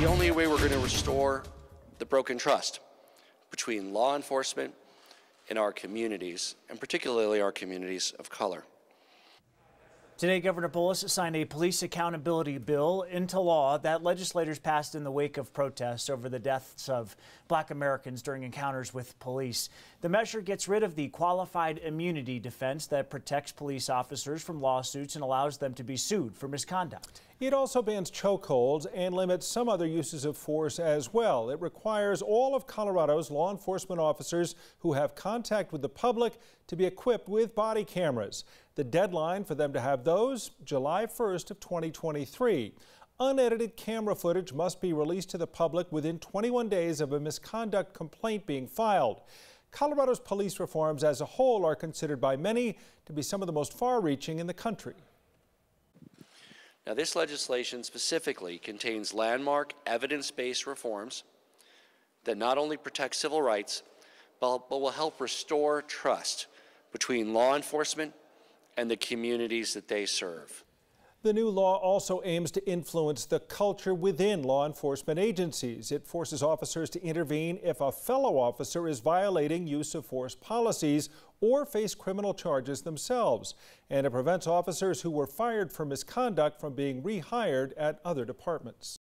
the only way we're going to restore the broken trust between law enforcement and our communities, and particularly our communities of color. Today, Governor Bullis signed a police accountability bill into law that legislators passed in the wake of protests over the deaths of Black Americans during encounters with police. The measure gets rid of the qualified immunity defense that protects police officers from lawsuits and allows them to be sued for misconduct. It also bans chokeholds and limits some other uses of force as well. It requires all of Colorado's law enforcement officers who have contact with the public to be equipped with body cameras. The deadline for them to have those, July 1st of 2023. Unedited camera footage must be released to the public within 21 days of a misconduct complaint being filed. Colorado's police reforms as a whole are considered by many to be some of the most far-reaching in the country. Now, this legislation specifically contains landmark evidence-based reforms that not only protect civil rights, but will help restore trust between law enforcement and the communities that they serve. The new law also aims to influence the culture within law enforcement agencies. It forces officers to intervene if a fellow officer is violating use of force policies or face criminal charges themselves. And it prevents officers who were fired for misconduct from being rehired at other departments.